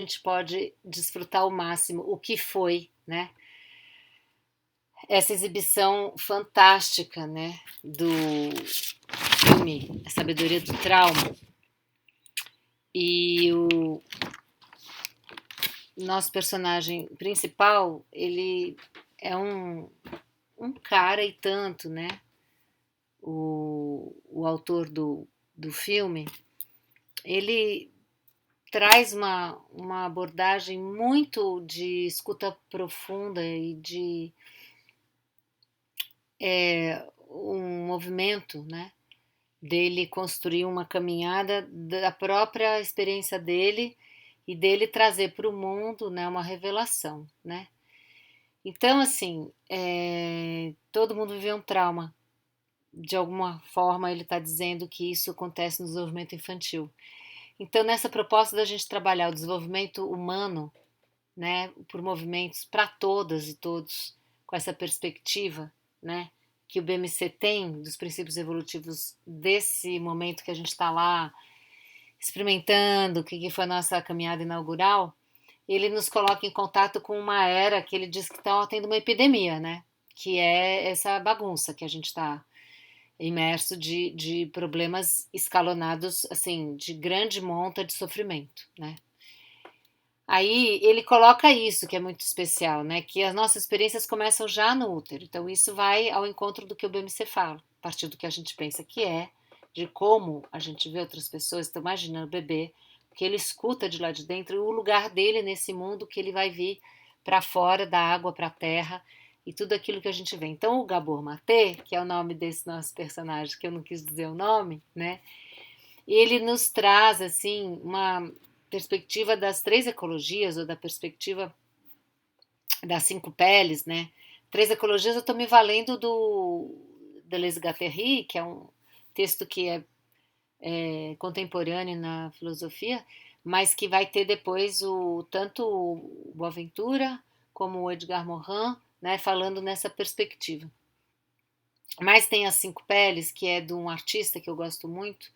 gente pode desfrutar ao máximo o que foi, né? Essa exibição fantástica, né? Do filme A Sabedoria do Trauma. E o nosso personagem principal, ele é um cara e tanto, né? O autor do filme, ele traz uma abordagem muito de escuta profunda e de um movimento, né? Dele construir uma caminhada da própria experiência dele e dele trazer para o mundo, né, uma revelação, né? Então, assim, todo mundo viveu um trauma. De alguma forma, ele está dizendo que isso acontece no desenvolvimento infantil. Então, nessa proposta da gente trabalhar o desenvolvimento humano, né, por movimentos para todas e todos, com essa perspectiva, né, que o BMC tem dos princípios evolutivos desse momento que a gente está lá experimentando, o que foi a nossa caminhada inaugural, ele nos coloca em contato com uma era que ele diz que está tendo uma epidemia, né, que é essa bagunça que a gente está imerso de problemas escalonados, assim, de grande monta de sofrimento, né? Aí ele coloca isso que é muito especial, né? Que as nossas experiências começam já no útero. Então isso vai ao encontro do que o BMC fala, a partir do que a gente pensa que é, de como a gente vê outras pessoas. Então imagina o bebê, o que ele escuta de lá de dentro, e o lugar dele nesse mundo que ele vai vir para fora da água, para a terra e tudo aquilo que a gente vê. Então o Gabor Maté, que é o nome desse nosso personagem, que eu não quis dizer o nome, né? Ele nos traz assim uma perspectiva das três ecologias, ou da perspectiva das cinco peles, né? Três ecologias eu estou me valendo do Deleuze Guattari, que é um texto que é contemporâneo na filosofia, mas que vai ter depois tanto o Boaventura como o Edgar Morin, né, falando nessa perspectiva. Mas tem as cinco peles, que é de um artista que eu gosto muito,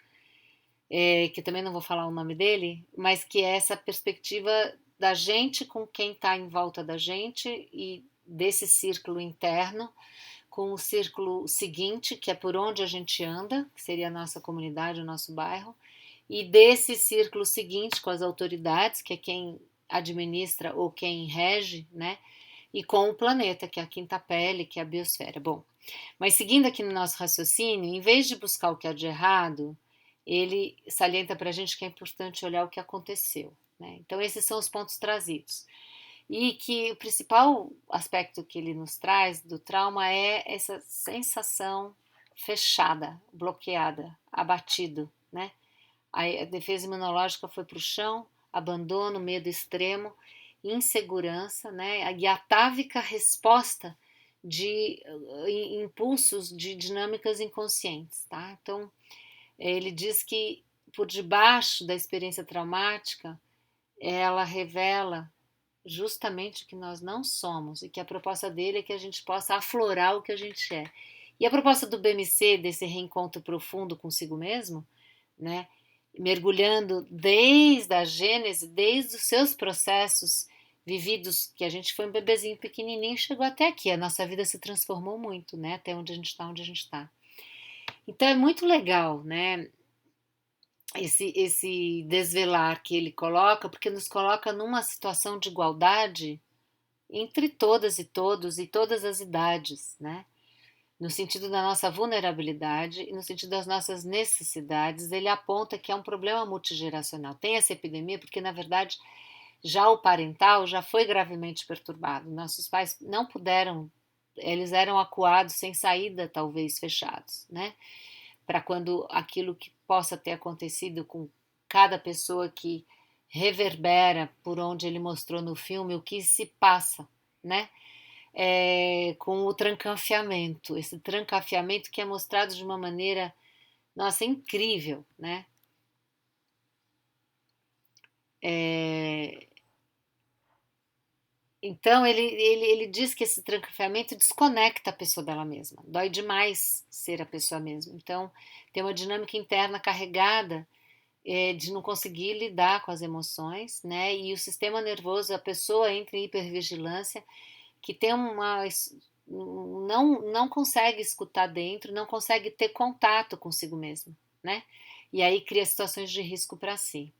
que também não vou falar o nome dele, mas que é essa perspectiva da gente com quem está em volta da gente e desse círculo interno com o círculo seguinte, que é por onde a gente anda, que seria a nossa comunidade, o nosso bairro, e desse círculo seguinte com as autoridades, que é quem administra ou quem rege, né? E com o planeta, que é a quinta pele, que é a biosfera. Bom, mas seguindo aqui no nosso raciocínio, em vez de buscar o que há de errado, ele salienta para a gente que é importante olhar o que aconteceu, né? Então, esses são os pontos trazidos. E que o principal aspecto que ele nos traz do trauma é essa sensação fechada, bloqueada, abatido, né? A defesa imunológica foi para o chão, abandono, medo extremo, insegurança, né? E a atávica resposta de impulsos de dinâmicas inconscientes, tá? Então, ele diz que por debaixo da experiência traumática, ela revela justamente o que nós não somos e que a proposta dele é que a gente possa aflorar o que a gente é. E a proposta do BMC, desse reencontro profundo consigo mesmo, né, mergulhando desde a gênese, desde os seus processos vividos, que a gente foi um bebezinho pequenininho e chegou até aqui. A nossa vida se transformou muito, né, até onde a gente está, onde a gente está. Então é muito legal, né, esse desvelar que ele coloca, porque nos coloca numa situação de igualdade entre todas e todos e todas as idades, né? No sentido da nossa vulnerabilidade e no sentido das nossas necessidades, ele aponta que é um problema multigeracional. Tem essa epidemia porque, na verdade, já o parental já foi gravemente perturbado. Nossos pais não puderam, eles eram acuados sem saída, talvez fechados, né? Para quando aquilo que possa ter acontecido com cada pessoa que reverbera por onde ele mostrou no filme o que se passa, né? Com o trancafiamento, esse trancafiamento que é mostrado de uma maneira, nossa, incrível, né? É, então ele diz que esse trancafiamento desconecta a pessoa dela mesma, dói demais ser a pessoa mesma. Então tem uma dinâmica interna carregada de não conseguir lidar com as emoções, né? E o sistema nervoso, a pessoa entra em hipervigilância, que tem não consegue escutar dentro, não consegue ter contato consigo mesmo, né? E aí cria situações de risco para si.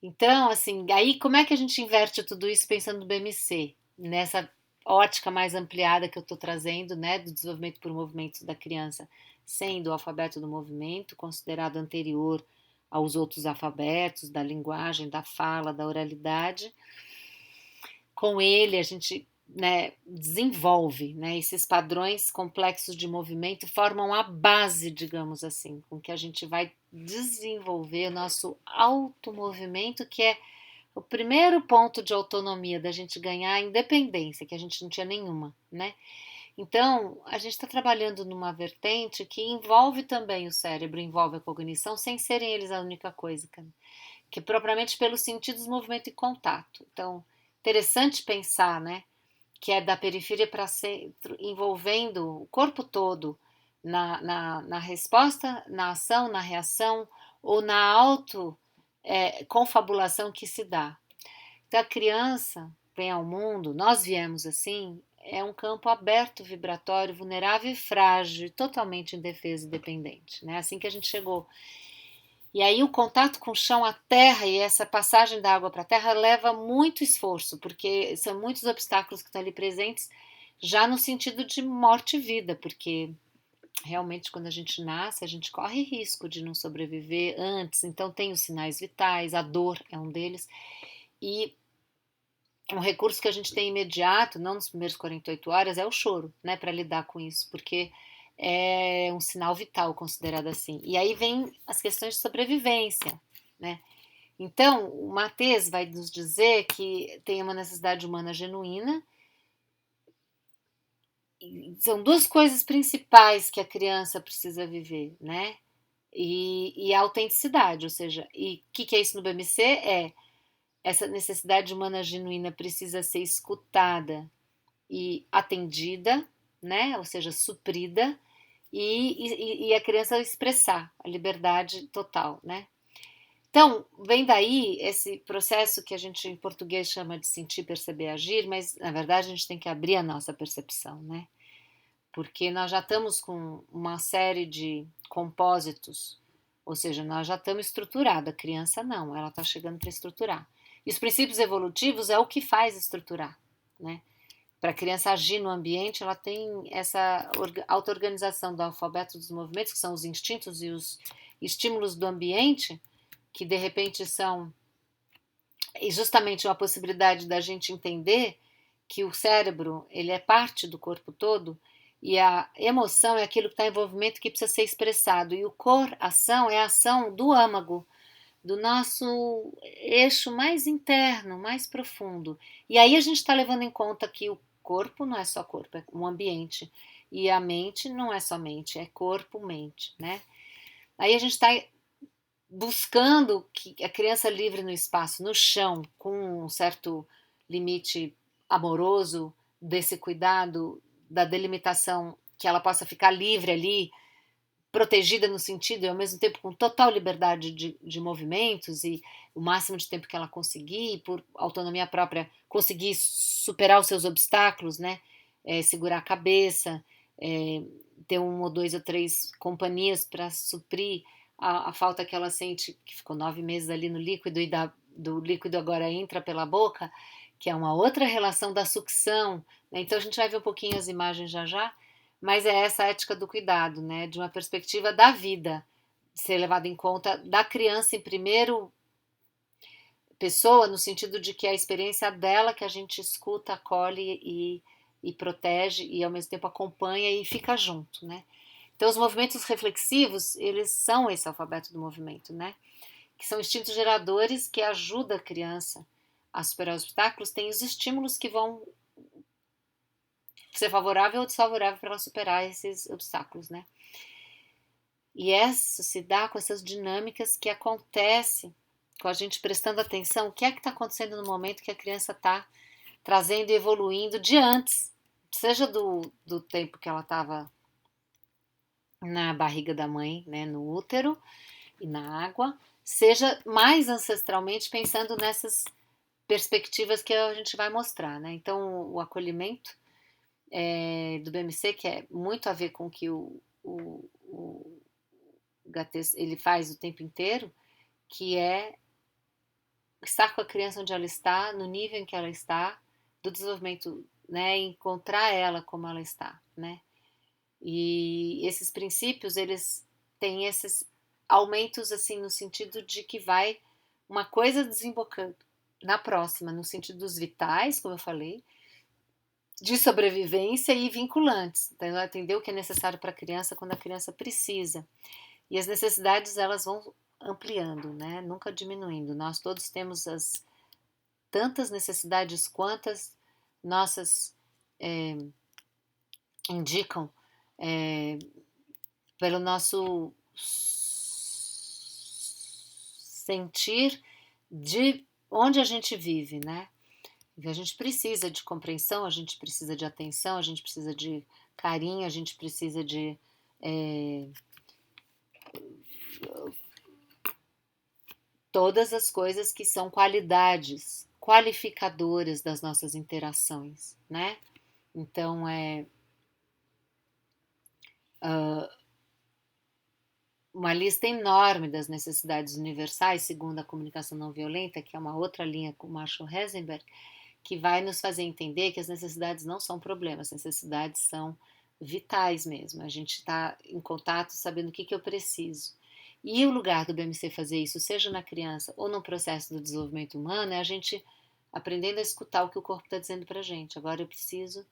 Então, assim, aí como é que a gente inverte tudo isso pensando no BMC, nessa ótica mais ampliada que eu estou trazendo, né, do desenvolvimento por movimento da criança, sendo o alfabeto do movimento considerado anterior aos outros alfabetos, da linguagem, da fala, da oralidade. Com ele a gente, né, desenvolve, né, esses padrões complexos de movimento, formam a base, digamos assim, com que a gente vai desenvolver o nosso automovimento, que é o primeiro ponto de autonomia da gente ganhar a independência, que a gente não tinha nenhuma, né? Então, a gente está trabalhando numa vertente que envolve também o cérebro, envolve a cognição, sem serem eles a única coisa, cara, que é propriamente pelos sentidos, movimento e contato. Então, interessante pensar, né, que é da periferia para centro, envolvendo o corpo todo na resposta, na ação, na reação ou na confabulação que se dá. Então, a criança vem ao mundo, nós viemos assim, é um campo aberto, vibratório, vulnerável e frágil, totalmente indefeso e dependente. Né? Assim que a gente chegou. E aí o contato com o chão, a terra e essa passagem da água para a terra leva muito esforço, porque são muitos obstáculos que estão ali presentes, já no sentido de morte e vida, porque realmente quando a gente nasce, a gente corre risco de não sobreviver antes, então tem os sinais vitais, a dor é um deles, e um recurso que a gente tem imediato, não nos primeiros 48 horas, é o choro, né, para lidar com isso, porque é um sinal vital considerado assim. E aí vem as questões de sobrevivência, né? Então, o Matthias vai nos dizer que tem uma necessidade humana genuína. E são duas coisas principais que a criança precisa viver, né? E a autenticidade, ou seja, e o que é isso no BMC? É essa necessidade humana genuína precisa ser escutada e atendida, né? Ou seja, suprida, e a criança expressar a liberdade total, né? Então, vem daí esse processo que a gente em português chama de sentir, perceber, agir, mas na verdade a gente tem que abrir a nossa percepção, né? Porque nós já estamos com uma série de compósitos, ou seja, nós já estamos estruturados, a criança não, ela está chegando para estruturar. E os princípios evolutivos é o que faz estruturar, né? Para a criança agir no ambiente, ela tem essa auto-organização do alfabeto dos movimentos, que são os instintos e os estímulos do ambiente, que de repente são justamente uma possibilidade da gente entender que o cérebro ele é parte do corpo todo e a emoção é aquilo que está em envolvimento que precisa ser expressado e o cor-ação é a ação do âmago, do nosso eixo mais interno, mais profundo. E aí a gente está levando em conta que o corpo não é só corpo, é um ambiente. E a mente não é só mente, é corpo-mente, né? Aí a gente está buscando que a criança livre no espaço, no chão, com um certo limite amoroso desse cuidado, da delimitação, que ela possa ficar livre ali, protegida no sentido e ao mesmo tempo com total liberdade de movimentos e o máximo de tempo que ela conseguir, por autonomia própria, conseguir superar os seus obstáculos, né? Segurar a cabeça, ter um ou dois ou três companhias para suprir a falta que ela sente, que ficou 9 meses ali no líquido e do líquido agora entra pela boca, que é uma outra relação da sucção. Né? Então a gente vai ver um pouquinho as imagens já já, mas é essa ética do cuidado, né? De uma perspectiva da vida, ser levada em conta da criança em primeiro pessoa, no sentido de que é a experiência dela que a gente escuta, acolhe e protege e ao mesmo tempo acompanha e fica junto, né? Então os movimentos reflexivos, eles são esse alfabeto do movimento, né? Que são instintos geradores que ajudam a criança a superar os obstáculos, tem os estímulos que vão ser favorável ou desfavorável para ela superar esses obstáculos, né? E isso se dá com essas dinâmicas que acontecem com a gente prestando atenção, o que é que está acontecendo no momento que a criança está trazendo e evoluindo de antes, seja do tempo que ela estava na barriga da mãe, né, no útero, e na água, seja mais ancestralmente pensando nessas perspectivas que a gente vai mostrar, né? Então, o acolhimento do BMC, que é muito a ver com o que o Gates ele faz o tempo inteiro, que é estar com a criança onde ela está, no nível em que ela está, do desenvolvimento, né? Encontrar ela como ela está, né? E esses princípios, eles têm esses aumentos, assim, no sentido de que vai uma coisa desembocando na próxima, no sentido dos vitais, como eu falei, de sobrevivência e vinculantes. Então, ela atender o que é necessário para a criança quando a criança precisa. E as necessidades, elas vão ampliando, né? Nunca diminuindo. Nós todos temos tantas necessidades quantas nossas indicam pelo nosso sentir de onde a gente vive, né? A gente precisa de compreensão, a gente precisa de atenção, a gente precisa de carinho, a gente precisa de todas as coisas que são qualidades, qualificadoras das nossas interações, né? Então, uma lista enorme das necessidades universais, segundo a comunicação não violenta, que é uma outra linha com Marshall Rosenberg, que vai nos fazer entender que as necessidades não são problemas, as necessidades são vitais mesmo. A gente está em contato sabendo o que eu preciso. E o lugar do BMC fazer isso, seja na criança ou no processo do desenvolvimento humano, é a gente aprendendo a escutar o que o corpo está dizendo para a gente. Agora eu preciso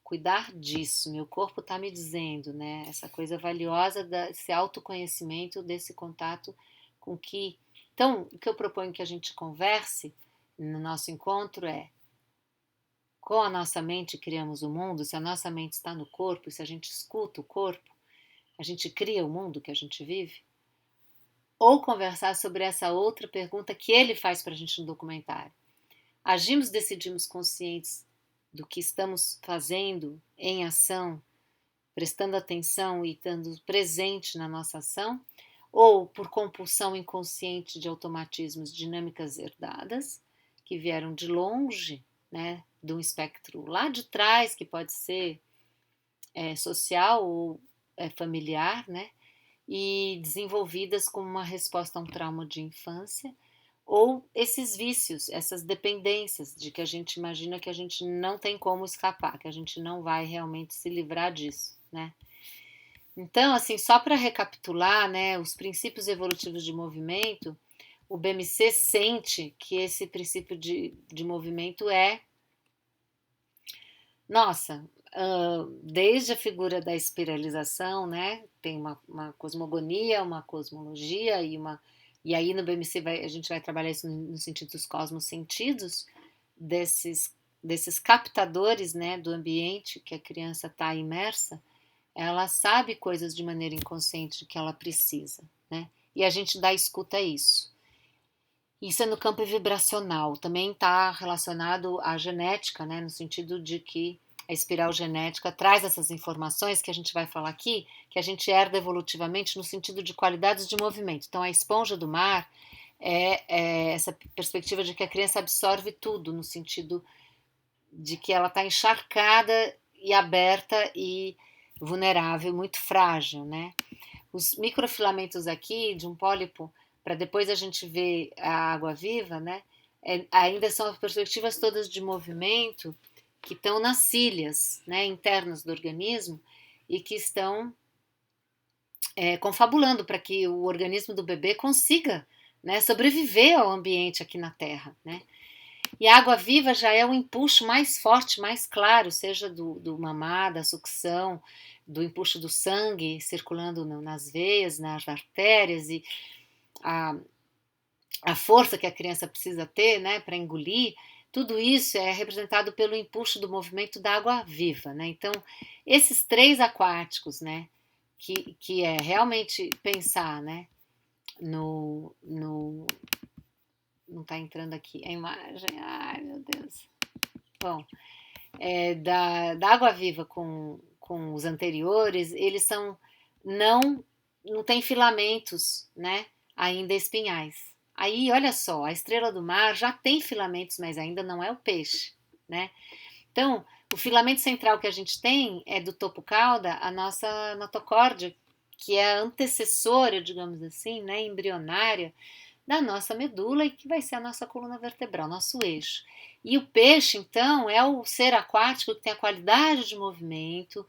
cuidar disso, meu corpo está me dizendo, né? Essa coisa valiosa desse autoconhecimento, desse contato com que... Então, o que eu proponho que a gente converse no nosso encontro é: com a nossa mente criamos o mundo. Se a nossa mente está no corpo, se a gente escuta o corpo, a gente cria o mundo que a gente vive? Ou conversar sobre essa outra pergunta que ele faz para a gente no documentário: agimos, decidimos conscientes do que estamos fazendo em ação, prestando atenção e estando presente na nossa ação, ou por compulsão inconsciente de automatismos, dinâmicas herdadas, que vieram de longe, né, de um espectro lá de trás, que pode ser social ou familiar, né, e desenvolvidas como uma resposta a um trauma de infância, ou esses vícios, essas dependências de que a gente imagina que a gente não tem como escapar, que a gente não vai realmente se livrar disso, né? Então, assim, só para recapitular, né, os princípios evolutivos de movimento, o BMC sente que esse princípio de movimento nossa, desde a figura da espiralização, né, tem uma cosmogonia, uma cosmologia e aí no BMC a gente vai trabalhar isso no sentido dos cosmosentidos, desses captadores, né, do ambiente que a criança está imersa. Ela sabe coisas de maneira inconsciente que ela precisa, né? E a gente dá escuta a isso. Isso é no campo vibracional, também está relacionado à genética, né? No sentido de que a espiral genética traz essas informações que a gente vai falar aqui, que a gente herda evolutivamente no sentido de qualidades de movimento. Então, a esponja do mar é essa perspectiva de que a criança absorve tudo, no sentido de que ela está encharcada e aberta e vulnerável, muito frágil, né? Os microfilamentos aqui de um pólipo, para depois a gente ver a água viva, né? Ainda são as perspectivas todas de movimento que estão nas cílias, né, internas do organismo e que estão confabulando para que o organismo do bebê consiga, né, sobreviver ao ambiente aqui na Terra, né? E a água viva já é o empuxo mais forte, mais claro, seja do mamar, da sucção, do empuxo do sangue circulando nas veias, nas artérias, e a força que a criança precisa ter, né, para engolir. Tudo isso é representado pelo empuxo do movimento da água viva, né? Então, esses três aquáticos, né, que é realmente pensar, né, não está entrando aqui a imagem, ai meu Deus. Bom, da água viva com os anteriores, eles são não tem filamentos, né? ainda espinhais. Aí, olha só, a estrela do mar já tem filamentos, mas ainda não é o peixe, né? Então, o filamento central que a gente tem é do topo cauda, a nossa notocórdia, que é a antecessora, digamos assim, né, embrionária da nossa medula e que vai ser a nossa coluna vertebral, nosso eixo. E o peixe, então, é o ser aquático que tem a qualidade de movimento,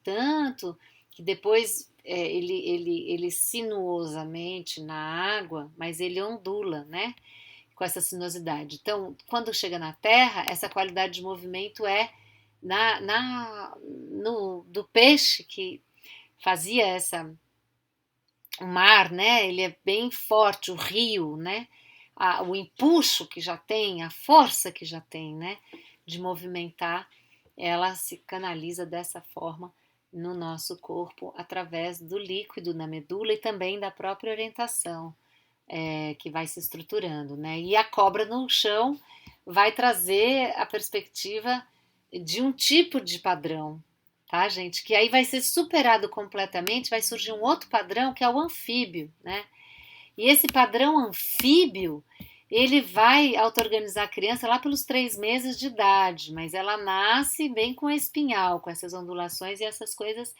tanto que depois ele sinuosamente na água, mas ele ondula, né? Com essa sinuosidade. Então, quando chega na Terra, essa qualidade de movimento é do peixe que fazia o mar, né? Ele é bem forte, o rio, né? O empuxo que já tem, a força que já tem, né? De movimentar, ela se canaliza dessa forma no nosso corpo através do líquido na medula e também da própria orientação que vai se estruturando, né? E a cobra no chão vai trazer a perspectiva de um tipo de padrão, tá, gente? Que aí vai ser superado completamente, vai surgir um outro padrão que é o anfíbio, né? E esse padrão anfíbio, ele vai auto-organizar a criança lá pelos 3 meses de idade, mas ela nasce bem com espinhal, com essas ondulações e essas coisas,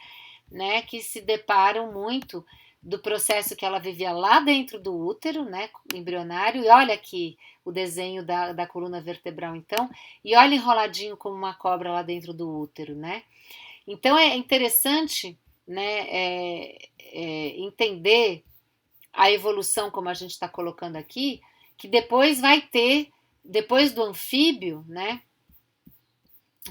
né, que se deparam muito do processo que ela vivia lá dentro do útero, né, embrionário, e olha aqui o desenho da coluna vertebral, então, e olha enroladinho como uma cobra lá dentro do útero, né. Então é interessante, né, entender a evolução, como a gente está colocando aqui, que depois vai ter, depois do anfíbio, né,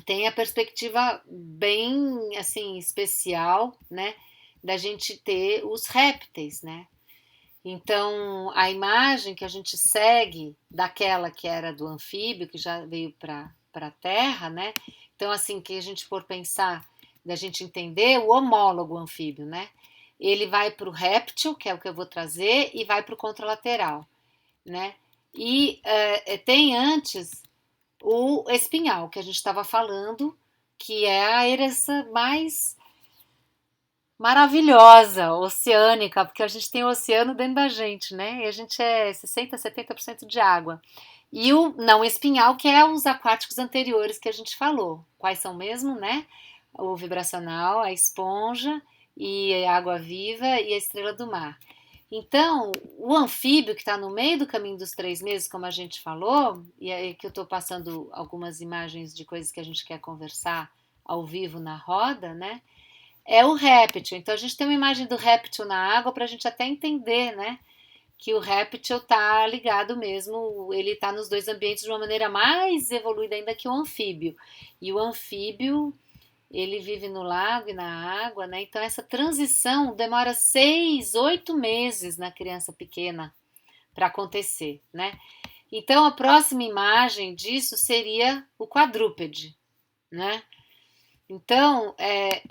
tem a perspectiva bem assim especial, né, da gente ter os répteis, né? Então, a imagem que a gente segue daquela que era do anfíbio, que já veio para a Terra, né? Então, assim, que a gente for pensar, da gente entender o homólogo anfíbio, né? Ele vai para o réptil, que é o que eu vou trazer, e vai para o contralateral, né? E tem antes o espinhal, que a gente estava falando, que é a herança mais maravilhosa, oceânica, porque a gente tem o oceano dentro da gente, né? E a gente é 60, 70% de água. E o não espinhal, que é os aquáticos anteriores que a gente falou. Quais são mesmo, né? O vibracional, a esponja e a água viva e a estrela do mar. Então, o anfíbio que está no meio do caminho dos 3 meses, como a gente falou, e é que eu estou passando algumas imagens de coisas que a gente quer conversar ao vivo na roda, né? É o réptil. Então a gente tem uma imagem do réptil na água para a gente até entender, né? Que o réptil está ligado mesmo, ele está nos dois ambientes de uma maneira mais evoluída ainda que o anfíbio. E o anfíbio, ele vive no lago e na água, né? Então essa transição demora 6, 8 meses na criança pequena para acontecer, né? Então a próxima imagem disso seria o quadrúpede, né? Então,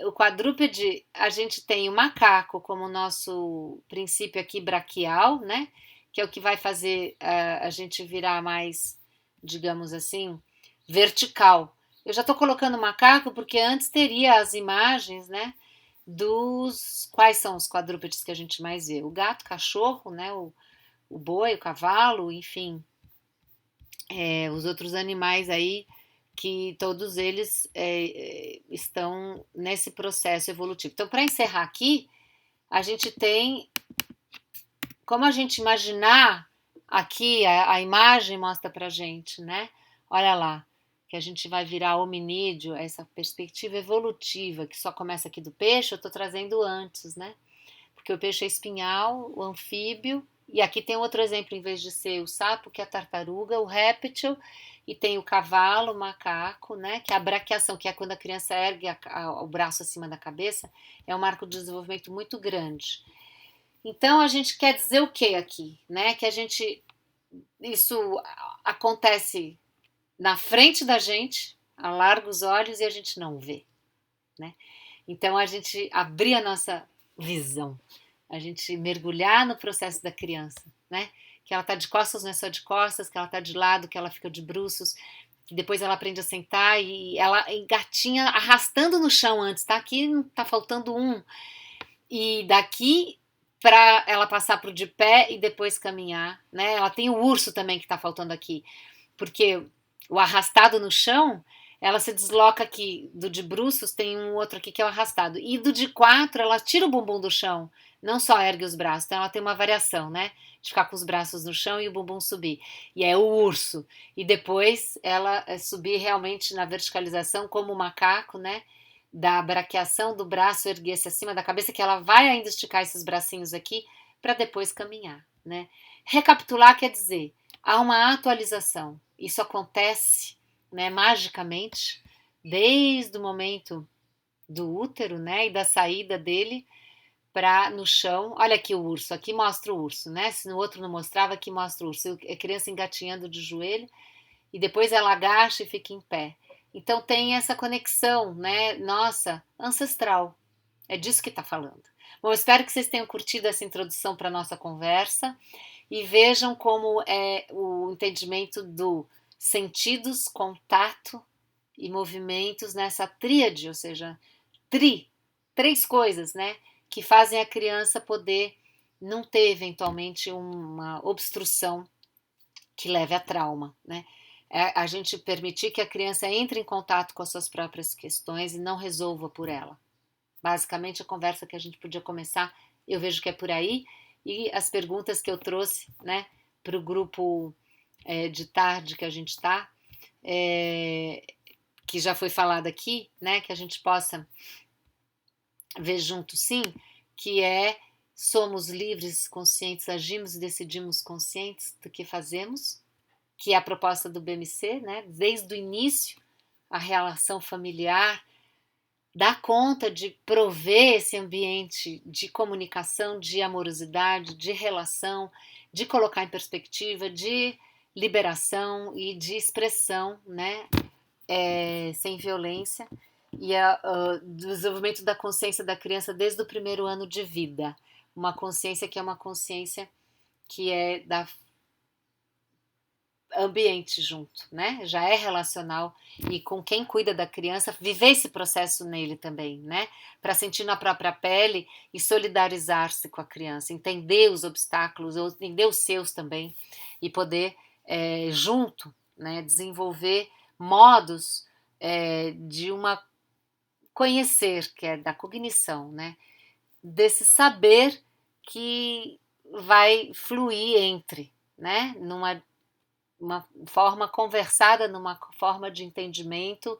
o quadrúpede, a gente tem o macaco como nosso princípio aqui braquial, né? Que é o que vai fazer a gente virar mais, digamos assim, vertical. Eu já estou colocando macaco porque antes teria as imagens, né? Quais são os quadrúpedes que a gente mais vê? O gato, cachorro, né? O boi, o cavalo, enfim, os outros animais aí que todos eles estão nesse processo evolutivo. Então, para encerrar aqui, a gente tem como a gente imaginar aqui, a imagem mostra para gente, né? Olha lá, que a gente vai virar hominídeo, essa perspectiva evolutiva que só começa aqui do peixe, eu estou trazendo antes, né? Porque o peixe é espinhal, o anfíbio, e aqui tem outro exemplo, em vez de ser o sapo, que é a tartaruga, o réptil, e tem o cavalo, o macaco, né? Que é a braquiação, que é quando a criança ergue o braço acima da cabeça, é um marco de desenvolvimento muito grande. Então a gente quer dizer o que aqui, né? Que isso acontece na frente da gente, alarga os olhos e a gente não vê, né? Então a gente abrir a nossa visão, a gente mergulhar no processo da criança, né? Que ela tá de costas, não é só de costas, que ela tá de lado, que ela fica de bruços, que depois ela aprende a sentar e ela engatinha arrastando no chão antes, tá? Aqui tá faltando um. E daqui para ela passar pro de pé e depois caminhar, né? Ela tem o urso também que está faltando aqui, porque o arrastado no chão, ela se desloca aqui do de bruços, tem um outro aqui que é o arrastado. E do de quatro, ela tira o bumbum do chão, não só ergue os braços, então ela tem uma variação, né? De ficar com os braços no chão e o bumbum subir. E é o urso. E depois ela subir realmente na verticalização como o macaco, né? Da braqueação do braço erguer-se acima da cabeça, que ela vai ainda esticar esses bracinhos aqui para depois caminhar, né? Recapitular quer dizer, há uma atualização. Isso acontece, né, magicamente, desde o momento do útero, né, e da saída dele para no chão. Olha aqui o urso, aqui mostra o urso, né? Se no outro não mostrava, aqui mostra o urso. A criança engatinhando de joelho e depois ela agacha e fica em pé. Então tem essa conexão, né? Nossa, ancestral. É disso que está falando. Bom, espero que vocês tenham curtido essa introdução para a nossa conversa e vejam como é o entendimento do sentidos, contato e movimentos nessa tríade, ou seja, três coisas, né, que fazem a criança poder não ter eventualmente uma obstrução que leve a trauma, né? É a gente permitir que a criança entre em contato com as suas próprias questões e não resolva por ela. Basicamente, a conversa que a gente podia começar, eu vejo que é por aí, e as perguntas que eu trouxe, né, para o grupo de tarde que a gente está, que já foi falado aqui, né, que a gente possa ver junto sim, que é somos livres, conscientes, agimos e decidimos conscientes do que fazemos, que é a proposta do BMC, né, desde o início, a relação familiar, dá conta de prover esse ambiente de comunicação, de amorosidade, de relação, de colocar em perspectiva, de liberação e de expressão, né? Sem violência, e o desenvolvimento da consciência da criança desde o primeiro ano de vida. Uma consciência que é uma consciência que é da ambiente junto, né? Já é relacional e com quem cuida da criança, viver esse processo nele também, né? Para sentir na própria pele e solidarizar-se com a criança, entender os obstáculos, entender os seus também e poder junto, né? Desenvolver modos de uma conhecer, que é da cognição, né? Desse saber que vai fluir entre, né? Numa uma forma conversada, numa forma de entendimento,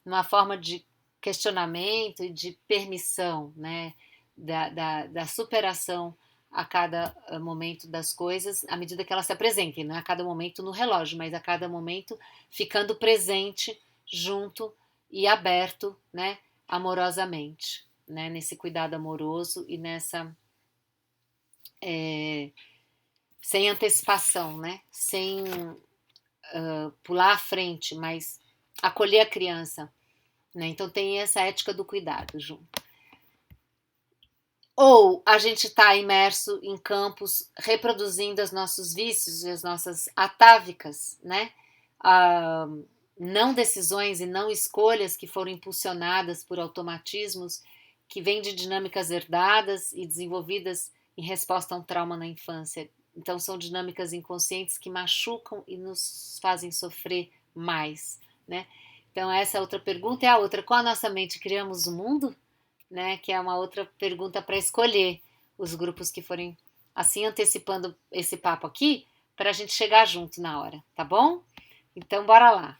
numa forma de questionamento e de permissão, né? Da superação a cada momento das coisas, à medida que elas se apresentem, não é a cada momento no relógio, mas a cada momento ficando presente, junto e aberto, né? Amorosamente, né? Nesse cuidado amoroso e nessa sem antecipação, né? Sem pular à frente, mas acolher a criança, né? Então tem essa ética do cuidado junto. Ou a gente está imerso em campos reproduzindo os nossos vícios e as nossas atávicas, né? Não decisões e não escolhas que foram impulsionadas por automatismos que vêm de dinâmicas herdadas e desenvolvidas em resposta a um trauma na infância. Então são dinâmicas inconscientes que machucam e nos fazem sofrer mais, né? Então essa outra pergunta é a outra. Com a nossa mente criamos o mundo? Né? Que é uma outra pergunta para escolher os grupos que forem assim antecipando esse papo aqui para a gente chegar junto na hora, tá bom? Então bora lá.